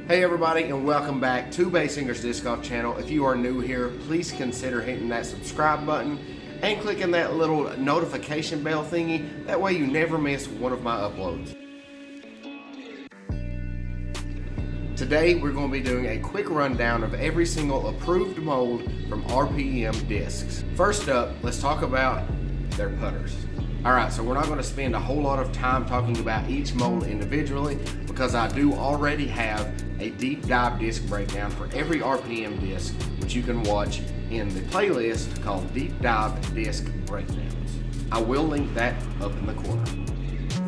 Hey everybody, and welcome back to Baysinger's Disc Golf Channel. If you are new here, please consider hitting that subscribe button and clicking that little notification bell thingy. That way you never miss one of my uploads. Today we're going to be doing a quick rundown of every single approved mold from RPM Discs. First up, let's talk about their putters. Alright, so we're not going to spend a whole lot of time talking about each mold individually because I do already have a deep dive disc breakdown for every RPM disc, which you can watch in the playlist called Deep Dive Disc Breakdowns. I will link that up in the corner.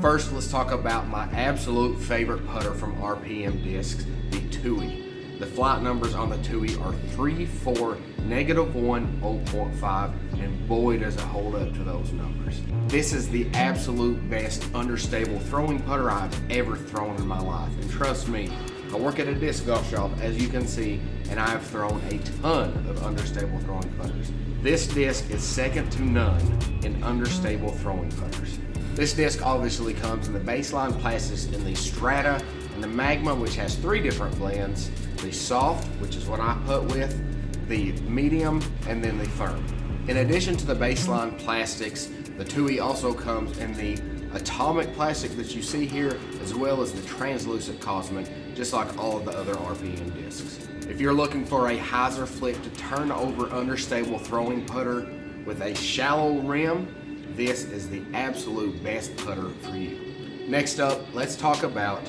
First, let's talk about my absolute favorite putter from RPM Discs, the Tui. The flight numbers on the Tui are 3, 4, -1, 0.5, and boy does it hold up to those numbers. This is the absolute best understable throwing putter I've ever thrown in my life, and trust me, I work at a disc golf shop, as you can see, and I've thrown a ton of understable throwing putters. This disc is second to none in understable throwing putters. This disc obviously comes in the baseline plastics in the Strata and the Magma, which has 3 different blends, the Soft, which is what I putt with, the Medium, and then the Firm. In addition to the baseline plastics, the Tui also comes in the atomic plastic that you see here, as well as the translucent cosmic, just like all of the other RPM discs. If you're looking for a hyzer flick to turn over understable throwing putter with a shallow rim, this is the absolute best putter for you. Next up, let's talk about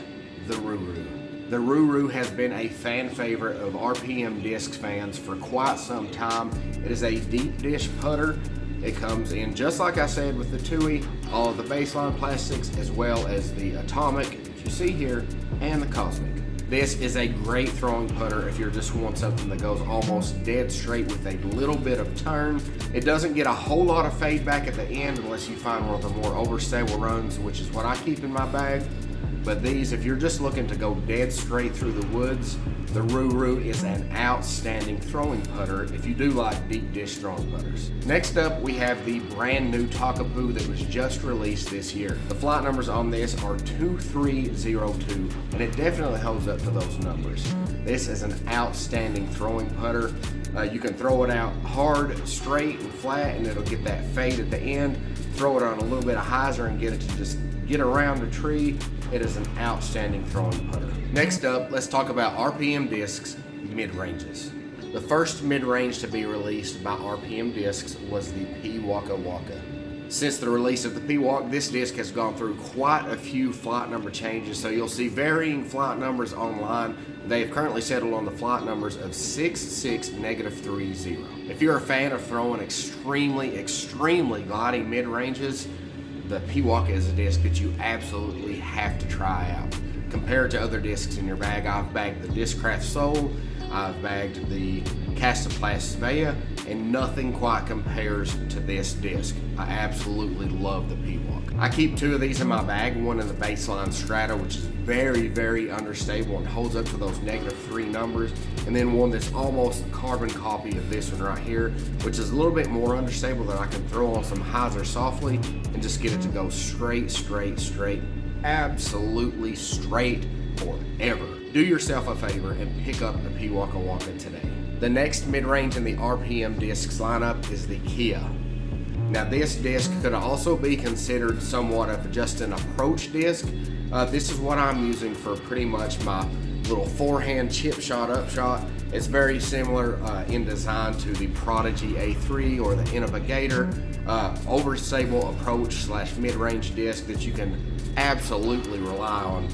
the Ruru. The Ruru has been a fan favorite of RPM Discs fans for quite some time. It is a deep dish putter. It comes in, just like I said with the Tui, all of the baseline plastics as well as the atomic that you see here and the cosmic. This is a great throwing putter if you just want something that goes almost dead straight with a little bit of turn. It doesn't get a whole lot of fade back at the end unless you find one of the more overstable runs, which is what I keep in my bag. But these, if you're just looking to go dead straight through the woods, the Ruru is an outstanding throwing putter if you do like deep dish throwing putters. Next up, we have the brand new Takapoo that was just released this year. The flight numbers on this are 2302, and it definitely holds up to those numbers. This is an outstanding throwing putter. You can throw it out hard, straight, and flat, and it'll get that fade at the end. Throw it on a little bit of hyzer and get it to just get around the tree. It is an outstanding throwing putter. Next up, let's talk about RPM Discs mid-ranges. The first mid-range to be released by RPM Discs was the P Waka Waka. Since the release of the P Waka, this disc has gone through quite a few flight number changes, so you'll see varying flight numbers online. They have currently settled on the flight numbers of 6.6, -30. If you're a fan of throwing extremely gliding mid-ranges, the P Waka is a disc that you absolutely have to try out. Compared to other discs in your bag, I've bagged the Discraft Soul, I've bagged the Castaplast Svea, and nothing quite compares to this disc. I absolutely love the P Waka. I keep 2 of these in my bag, one in the baseline Strata, which is very understable and holds up to those -3 numbers, and then one that's almost a carbon copy of this one right here, which is a little bit more understable that I can throw on some hyzer softly and just get it to go straight, absolutely straight forever. Do yourself a favor and pick up the P Waka Waka today. The next mid-range in the RPM Discs lineup is the Kia. Now this disc could also be considered somewhat of just an approach disc. This is what I'm using for pretty much my little forehand chip shot upshot. It's very similar in design to the Prodigy A3 or the Innovator. Overstable approach / mid-range disc that you can absolutely rely on.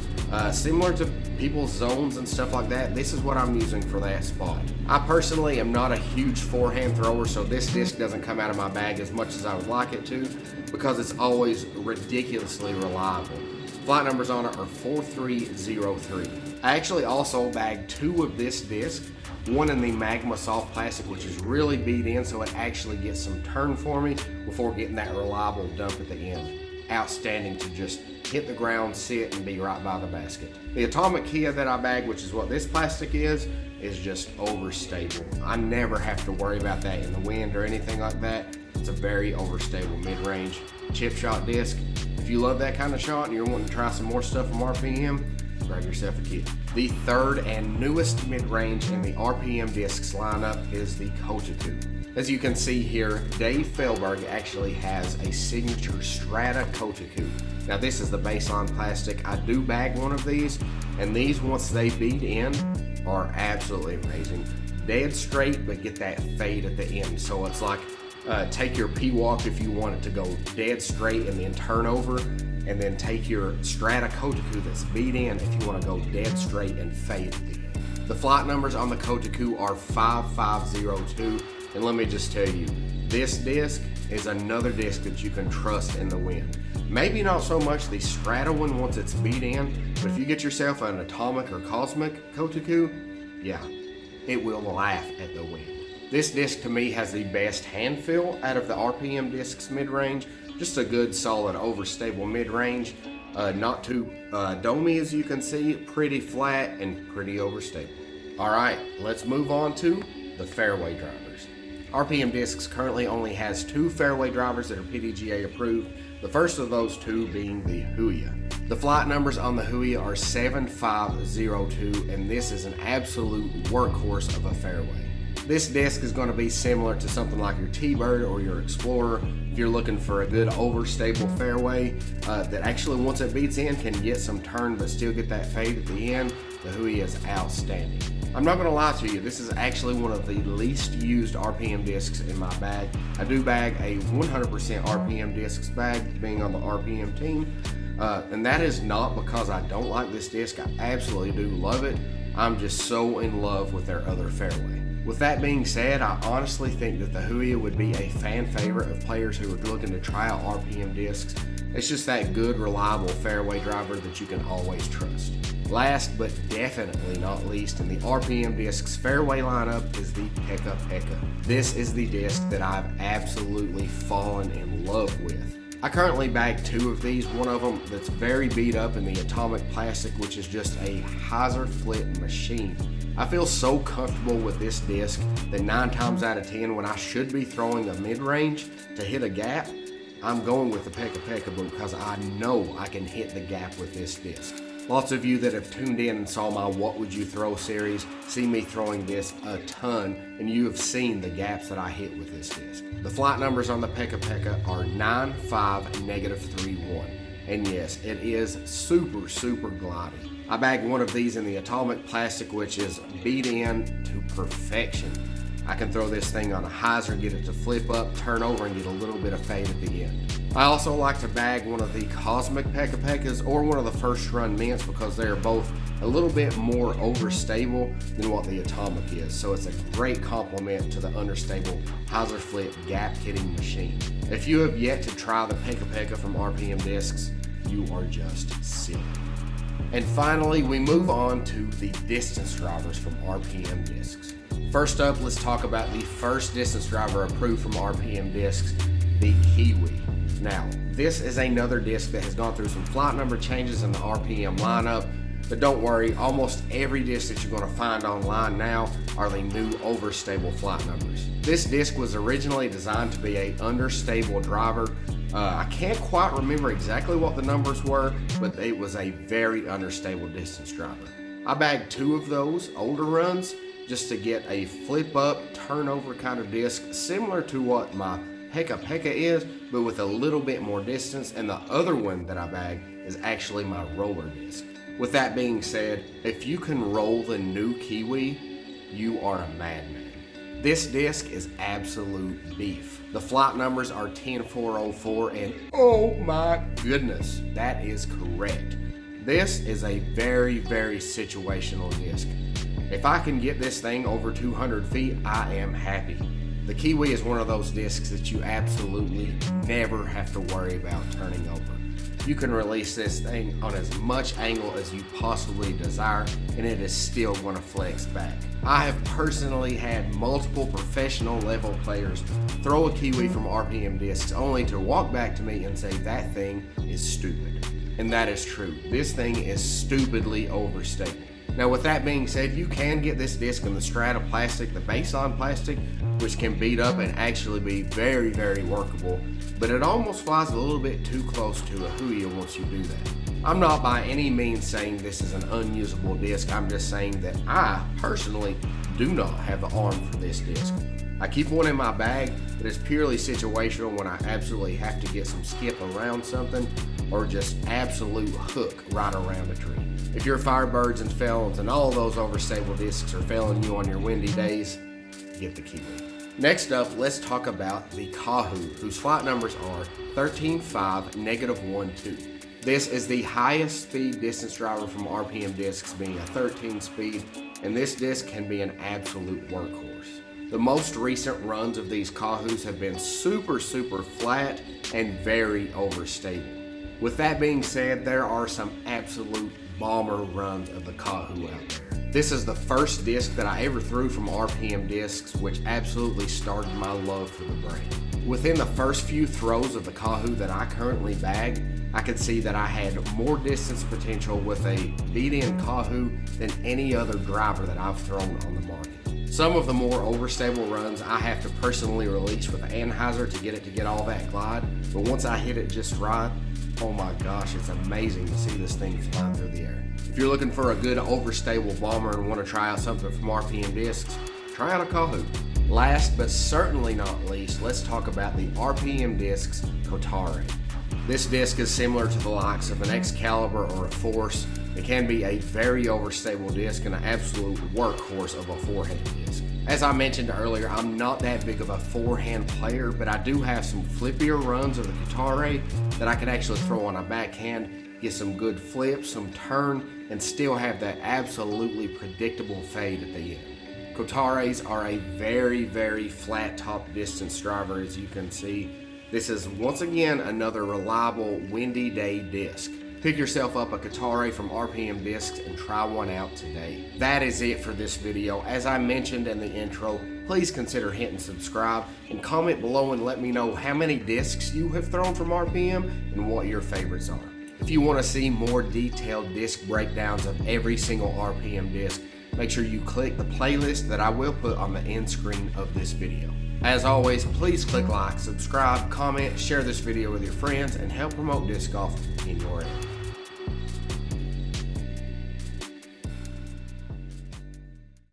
Similar to people's zones and stuff like that, this is what I'm using for that spot. I personally am not a huge forehand thrower, so this disc doesn't come out of my bag as much as I would like it to because it's always ridiculously reliable. Flight numbers on it are 4303. I actually also bagged 2 of this disc, one in the Magma Soft Plastic, which is really beat in so it actually gets some turn for me before getting that reliable dump at the end. Outstanding to just hit the ground, sit, and be right by the basket. The Atomic Kia that I bag, which is what this plastic is just overstable. I never have to worry about that in the wind or anything like that. It's a very overstable mid-range chip shot disc. If you love that kind of shot and you're wanting to try some more stuff from RPM, grab yourself a kit. The third and newest mid-range in the RPM Discs lineup is the Kotaku. As you can see here, Dave Fehlberg actually has a signature Strata Kotaku. Now this is the baseline plastic. I do bag one of these, and these, once they beat in, are absolutely amazing. Dead straight, but get that fade at the end. So it's like, take your P-Walk if you want it to go dead straight and then turn over, and then take your Strata Kotaku that's beat in if you want to go dead straight and fade at the end. The flight numbers on the Kotaku are 5502, and let me just tell you, this disc is another disc that you can trust in the wind. Maybe not so much the Strata one once it's beat in, but if you get yourself an Atomic or Cosmic Kotaku, yeah, it will laugh at the wind. This disc to me has the best hand feel out of the RPM Discs mid-range. Just a good solid overstable mid-range. Not too domey as you can see, pretty flat and pretty overstable. Alright, let's move on to the Fairway Drivers. RPM Discs currently only has 2 Fairway Drivers that are PDGA approved, the first of those 2 being the Huia. The flight numbers on the Huia are 7502, and this is an absolute workhorse of a fairway. This disc is going to be similar to something like your T-Bird or your Explorer if you're looking for a good overstable fairway that actually, once it beats in, can get some turn but still get that fade at the end. The Huia is outstanding. I'm not going to lie to you, this is actually one of the least used RPM discs in my bag. I do bag a 100% RPM discs bag, being on the RPM team, and that is not because I don't like this disc. I absolutely do love it. I'm just so in love with their other fairway. With that being said, I honestly think that the Huia would be a fan favorite of players who are looking to try out RPM discs. It's just that good, reliable fairway driver that you can always trust. Last but definitely not least in the RPM Discs fairway lineup is the Pickle. This is the disc that I've absolutely fallen in love with. I currently bag 2 of these, one of them that's very beat up in the Atomic Plastic, which is just a hyzer flip machine. I feel so comfortable with this disc that 9 times out of 10 when I should be throwing a mid-range to hit a gap, I'm going with the Pickle because I know I can hit the gap with this disc. Lots of you that have tuned in and saw my What Would You Throw series see me throwing this a ton, and you have seen the gaps that I hit with this disc. The flight numbers on the Pickle are 95-31. And yes, it is super, super glidey. I bagged one of these in the Atomic Plastic, which is beat in to perfection. I can throw this thing on a hyzer, get it to flip up, turn over, and get a little bit of fade at the end. I also like to bag one of the Cosmic Pickles or one of the first run mints because they are both a little bit more overstable than what the Atomic is. So it's a great complement to the understable hyzer flip gap hitting machine. If you have yet to try the Pickle from RPM Discs, you are just silly. And finally, we move on to the distance drivers from RPM Discs. First up, let's talk about the first distance driver approved from RPM Discs, the Kiwi. Now, this is another disc that has gone through some flight number changes in the RPM lineup, but don't worry, almost every disc that you're going to find online now are the new overstable flight numbers. This disc was originally designed to be an understable driver. I can't quite remember exactly what the numbers were, but it was a very understable distance driver. I bagged 2 of those older runs just to get a flip up, turnover kind of disc, similar to what my Pickle is, but with a little bit more distance, and the other one that I bagged is actually my roller disc. With that being said, if you can roll the new Kiwi, you are a madman. This disc is absolute beef. The flight numbers are 10404, and oh my goodness, that is correct. This is a very, very situational disc. If I can get this thing over 200 feet, I am happy. The Kiwi is one of those discs that you absolutely never have to worry about turning over. You can release this thing on as much angle as you possibly desire, and it is still going to flex back. I have personally had multiple professional level players throw a Kiwi from RPM Discs only to walk back to me and say that thing is stupid. And that is true. This thing is stupidly overstable. Now with that being said, you can get this disc in the Strata Plastic, the baseline plastic, which can beat up and actually be very, very workable, but it almost flies a little bit too close to a Huia once you do that. I'm not by any means saying this is an unusable disc. I'm just saying that I personally do not have the arm for this disc. I keep one in my bag, but it's purely situational when I absolutely have to get some skip around something or just absolute hook right around a tree. If your Firebirds and Felons and all those overstable discs are failing you on your windy days, get the Kiwi. Next up, let's talk about the Kahoo, whose flight numbers are 13.5, -1.2. This is the highest speed distance driver from RPM discs, being a 13 speed, and this disc can be an absolute workhorse. The most recent runs of these Kahoos have been super flat and very overstable. With that being said, there are some absolute bomber runs of the Kahoo out there. This is the first disc that I ever threw from RPM discs, which absolutely started my love for the brand. Within the first few throws of the Kahoo that I currently bag, I could see that I had more distance potential with a beat-in Kahoo than any other driver that I've thrown on the market. Some of the more overstable runs I have to personally release with the Anheuser to get all that glide, but once I hit it just right, oh my gosh, it's amazing to see this thing flying through the air. If you're looking for a good overstable bomber and want to try out something from RPM discs, try out a Kahoo. Last but certainly not least, let's talk about the RPM discs Kotare. This disc is similar to the likes of an Excalibur or a Force. It can be a very overstable disc and an absolute workhorse of a forehand disc. As I mentioned earlier, I'm not that big of a forehand player, but I do have some flippier runs of the Kotare that I can actually throw on a backhand, get some good flips, some turn, and still have that absolutely predictable fade at the end. Kotares are a very flat top distance driver, as you can see. This is once again another reliable windy day disc. Pick yourself up a Kotare from RPM discs and try one out today. That is it for this video. As I mentioned in the intro, please consider hitting subscribe and comment below and let me know how many discs you have thrown from RPM and what your favorites are. If you want to see more detailed disc breakdowns of every single RPM disc, make sure you click the playlist that I will put on the end screen of this video. As always, please click like, subscribe, comment, share this video with your friends, and help promote disc golf in your area.